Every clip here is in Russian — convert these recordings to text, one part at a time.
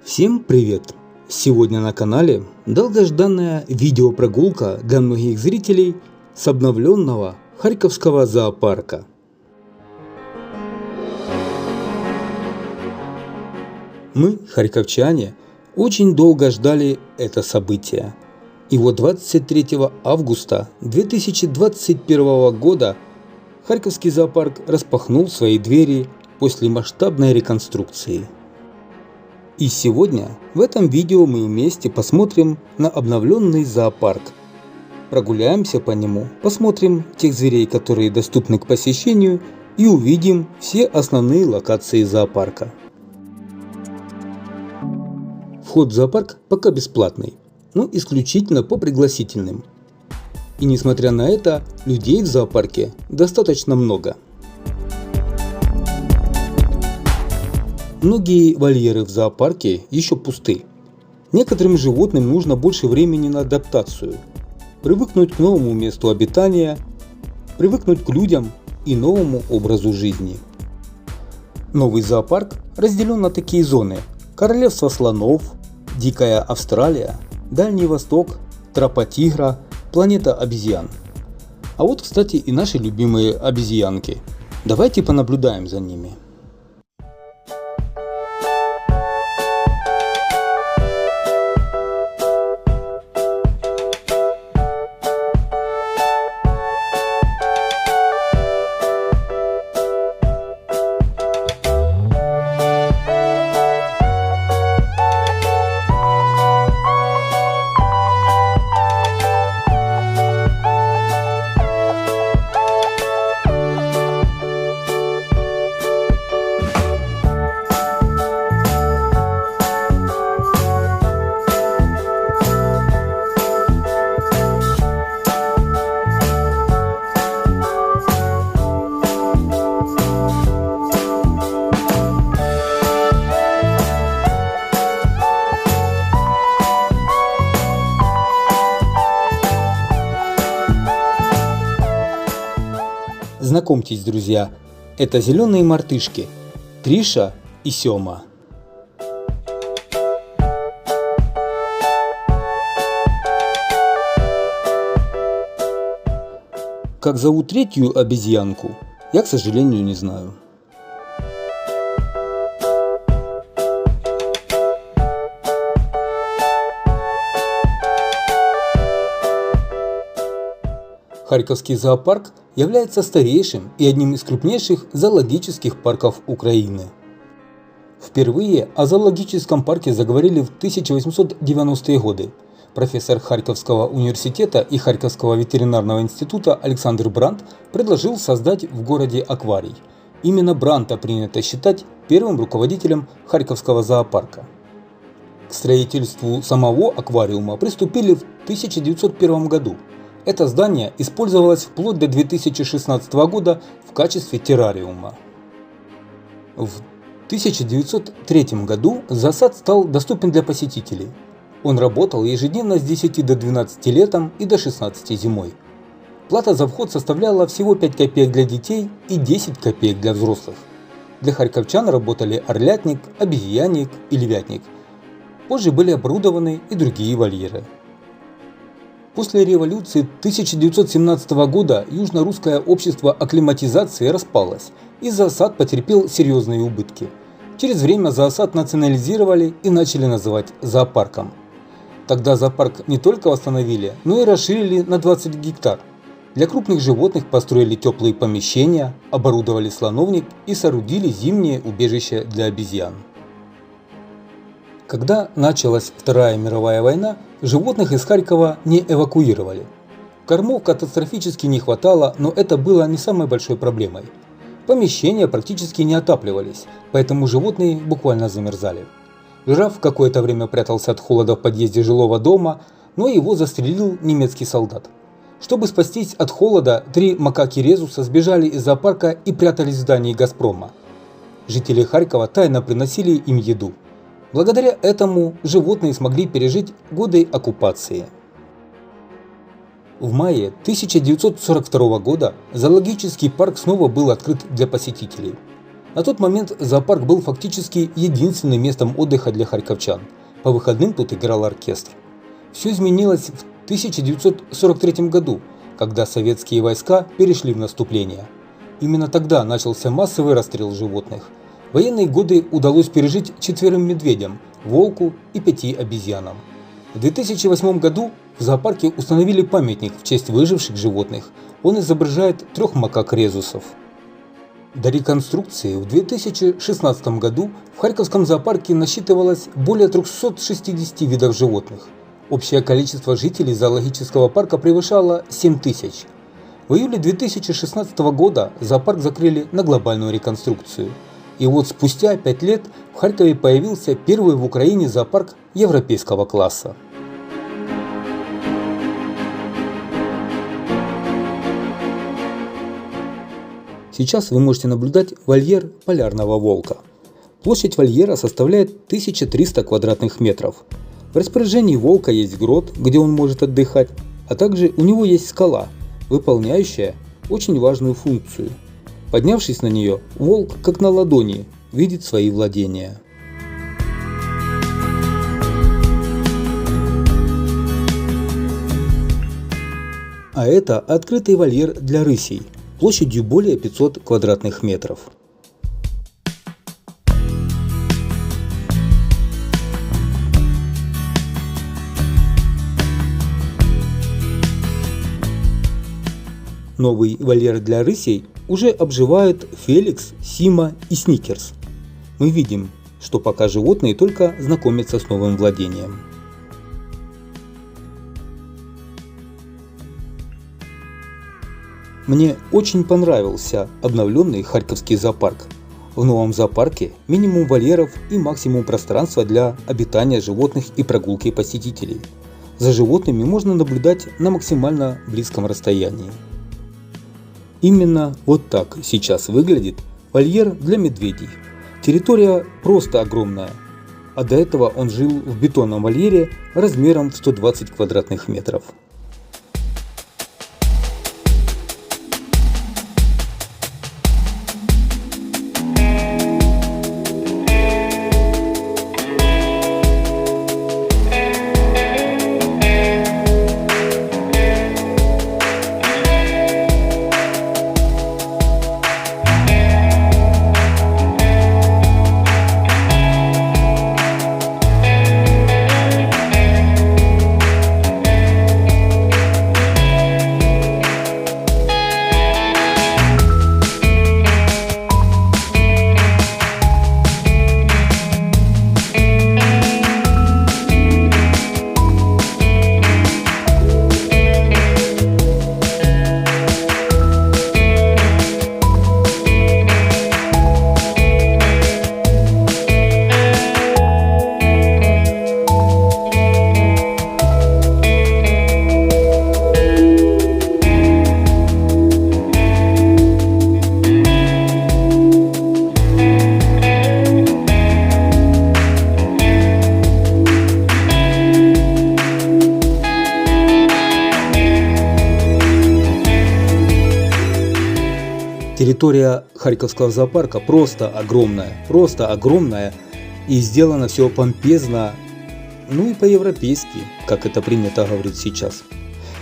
Всем привет! Сегодня на канале долгожданная видеопрогулка для многих зрителей с обновленного Харьковского зоопарка. Мы, харьковчане, очень долго ждали это событие. И вот 23 августа 2021 года Харьковский зоопарк распахнул свои двери после масштабной реконструкции. И сегодня в этом видео мы вместе посмотрим на обновленный зоопарк. Прогуляемся по нему, посмотрим тех зверей, которые доступны к посещению, и увидим все основные локации зоопарка. Вход в зоопарк пока бесплатный, но исключительно по пригласительным. И несмотря на это, людей в зоопарке достаточно много. Многие вольеры в зоопарке еще пусты. Некоторым животным нужно больше времени на адаптацию, привыкнуть к новому месту обитания, привыкнуть к людям и новому образу жизни. Новый зоопарк разделен на такие зоны: Королевство слонов, Дикая Австралия, Дальний Восток, Тропа Тигра, Планета обезьян. А вот, кстати, и наши любимые обезьянки. Давайте понаблюдаем за ними. Знакомьтесь, друзья, это зеленые мартышки Триша и Сёма. Как зовут третью обезьянку, я, к сожалению, не знаю. Харьковский зоопарк является старейшим и одним из крупнейших зоологических парков Украины. Впервые о зоологическом парке заговорили в 1890-е годы. Профессор Харьковского университета и Харьковского ветеринарного института Александр Брандт предложил создать в городе акварий. Именно Брандта принято считать первым руководителем Харьковского зоопарка. К строительству самого аквариума приступили в 1901 году. Это здание использовалось вплоть до 2016 года в качестве террариума. В 1903 году зоосад стал доступен для посетителей. Он работал ежедневно с 10 до 12 летом и до 16 зимой. Плата за вход составляла всего 5 копеек для детей и 10 копеек для взрослых. Для харьковчан работали орлятник, обезьянник и львятник. Позже были оборудованы и другие вольеры. После революции 1917 года Южно-Русское общество акклиматизации распалось, и зоосад потерпел серьезные убытки. Через время зоосад национализировали и начали называть зоопарком. Тогда зоопарк не только восстановили, но и расширили на 20 гектар. Для крупных животных построили теплые помещения, оборудовали слоновник и соорудили зимнее убежище для обезьян. Когда началась Вторая мировая война, животных из Харькова не эвакуировали. Кормов катастрофически не хватало, но это было не самой большой проблемой. Помещения практически не отапливались, поэтому животные буквально замерзали. Жираф какое-то время прятался от холода в подъезде жилого дома, но его застрелил немецкий солдат. Чтобы спастись от холода, 3 макаки резуса сбежали из зоопарка и прятались в здании «Газпрома». Жители Харькова тайно приносили им еду. Благодаря этому животные смогли пережить годы оккупации. В мае 1942 года зоологический парк снова был открыт для посетителей. На тот момент зоопарк был фактически единственным местом отдыха для харьковчан. По выходным тут играл оркестр. Все изменилось в 1943 году, когда советские войска перешли в наступление. Именно тогда начался массовый расстрел животных. В военные годы удалось пережить 4 медведям, волку и 5 обезьянам. В 2008 году в зоопарке установили памятник в честь выживших животных. Он изображает 3 макак-резусов. До реконструкции в 2016 году в Харьковском зоопарке насчитывалось более 360 видов животных. Общее количество жителей зоологического парка превышало 7000. В июле 2016 года зоопарк закрыли на глобальную реконструкцию. И вот спустя 5 лет в Харькове появился первый в Украине зоопарк европейского класса. Сейчас вы можете наблюдать вольер полярного волка. Площадь вольера составляет 1300 квадратных метров. В распоряжении волка есть грот, где он может отдыхать, а также у него есть скала, выполняющая очень важную функцию. Поднявшись на нее, волк, как на ладони, видит свои владения. А это открытый вольер для рысей, площадью более 500 квадратных метров. Новый вольер для рысей уже обживают Феликс, Сима и Сникерс. Мы видим, что пока животные только знакомятся с новым владением. Мне очень понравился обновленный Харьковский зоопарк. В новом зоопарке минимум вольеров и максимум пространства для обитания животных и прогулки посетителей. За животными можно наблюдать на максимально близком расстоянии. Именно вот так сейчас выглядит вольер для медведей. Территория просто огромная, а до этого он жил в бетонном вольере размером в 120 квадратных метров. Территория Харьковского зоопарка просто огромная, и сделано все помпезно, ну и по-европейски, как это принято говорить сейчас.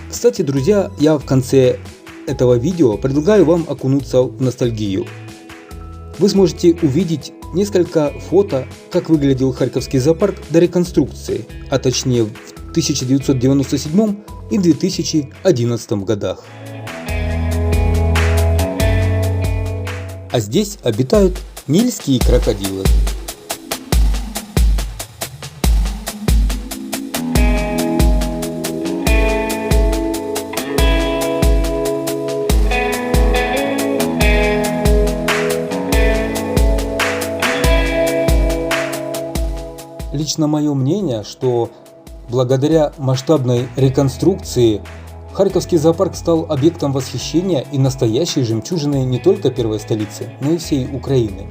Кстати, друзья, я в конце этого видео предлагаю вам окунуться в ностальгию. Вы сможете увидеть несколько фото, как выглядел Харьковский зоопарк до реконструкции, а точнее в 1997 и 2011 годах. А здесь обитают нильские крокодилы. Лично мое мнение, что благодаря масштабной реконструкции Харьковский зоопарк стал объектом восхищения и настоящей жемчужиной не только первой столицы, но и всей Украины.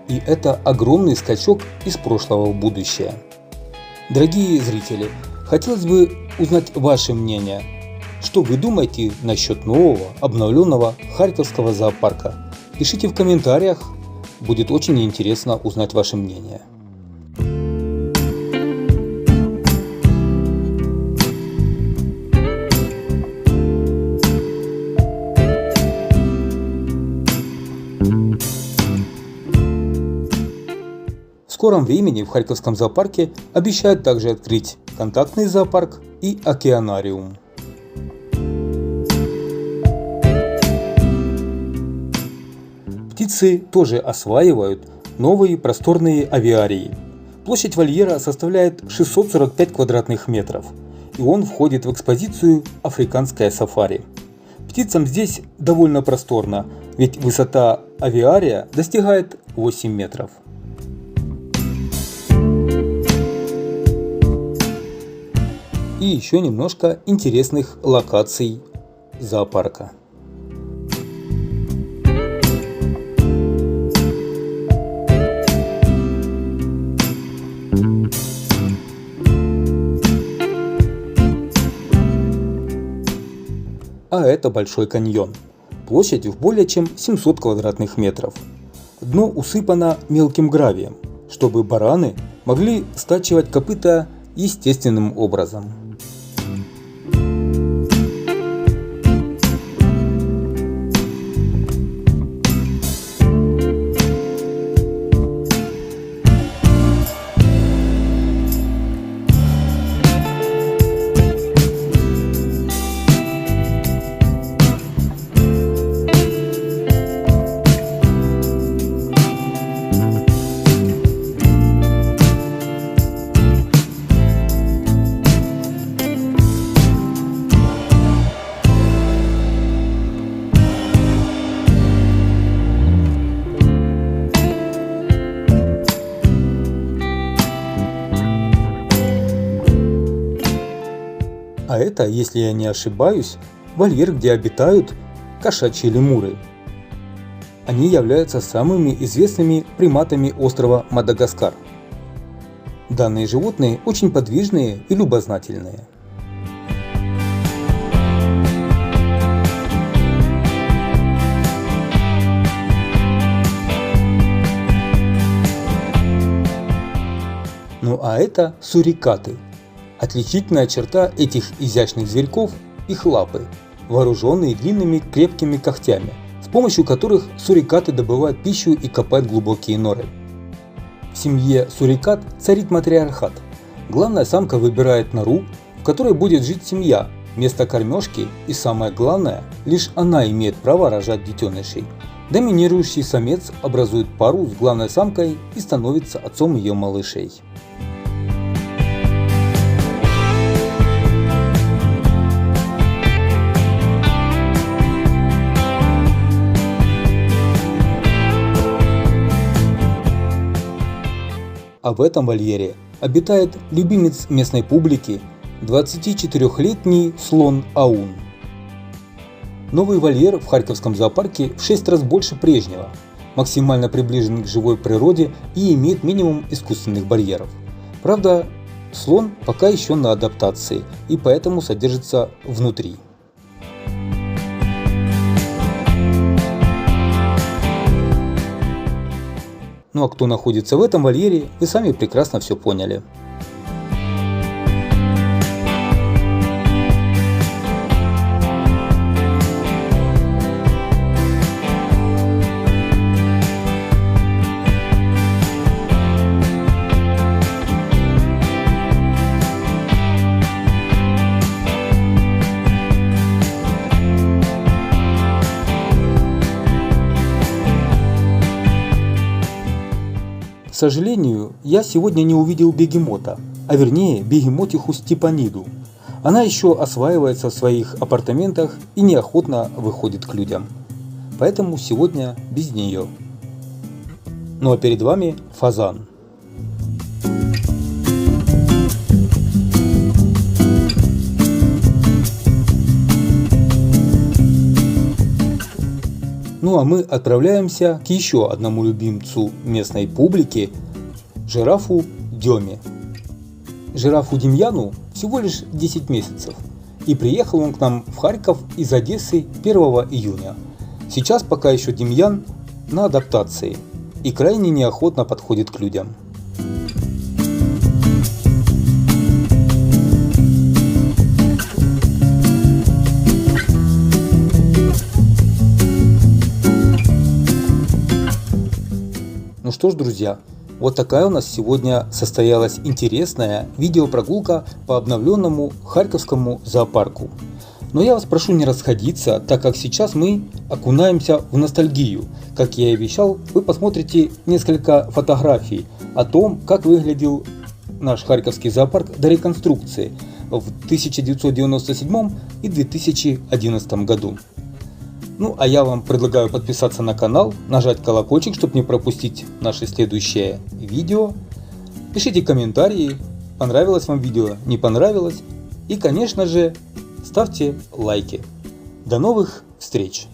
И это огромный скачок из прошлого в будущее. Дорогие зрители, хотелось бы узнать ваше мнение. Что вы думаете насчет нового, обновленного Харьковского зоопарка? Пишите в комментариях. Будет очень интересно узнать ваше мнение. В скором времени в Харьковском зоопарке обещают также открыть контактный зоопарк и океанариум. Птицы тоже осваивают новые просторные авиарии. Площадь вольера составляет 645 квадратных метров, и он входит в экспозицию «Африканское сафари». Птицам здесь довольно просторно, ведь высота авиария достигает 8 метров. И еще немножко интересных локаций зоопарка. А это Большой каньон, площадью в более чем 700 квадратных метров. Дно усыпано мелким гравием, чтобы бараны могли стачивать копыта естественным образом. А это, если я не ошибаюсь, вольер, где обитают кошачьи лемуры. Они являются самыми известными приматами острова Мадагаскар. Данные животные очень подвижные и любознательные. Ну а это сурикаты. Отличительная черта этих изящных зверьков – их лапы, вооруженные длинными крепкими когтями, с помощью которых сурикаты добывают пищу и копают глубокие норы. В семье сурикат царит матриархат. Главная самка выбирает нору, в которой будет жить семья, место кормежки, и самое главное, лишь она имеет право рожать детенышей. Доминирующий самец образует пару с главной самкой и становится отцом ее малышей. А в этом вольере обитает любимец местной публики, 24-летний слон Аун. Новый вольер в Харьковском зоопарке в 6 раз больше прежнего, максимально приближен к живой природе и имеет минимум искусственных барьеров. Правда, слон пока еще на адаптации и поэтому содержится внутри. Ну а кто находится в этом вольере, вы сами прекрасно все поняли. К сожалению, я сегодня не увидел бегемота, а вернее бегемотиху Степаниду. Она еще осваивается в своих апартаментах и неохотно выходит к людям. Поэтому сегодня без нее. Ну а перед вами фазан. Ну а мы отправляемся к еще одному любимцу местной публики – жирафу Деме. Жирафу Демьяну всего лишь 10 месяцев, и приехал он к нам в Харьков из Одессы 1 июня. Сейчас пока еще Демьян на адаптации. и крайне неохотно подходит к людям. Ну что ж, друзья, вот такая у нас сегодня состоялась интересная видеопрогулка по обновленному Харьковскому зоопарку. Но я вас прошу не расходиться, так как сейчас мы окунаемся в ностальгию. Как я и обещал, вы посмотрите несколько фотографий о том, как выглядел наш Харьковский зоопарк до реконструкции в 1997 и 2011 году. Ну а я вам предлагаю подписаться на канал, нажать колокольчик, чтобы не пропустить наши следующие видео. Пишите комментарии, понравилось вам видео, не понравилось. И конечно же, ставьте лайки. До новых встреч!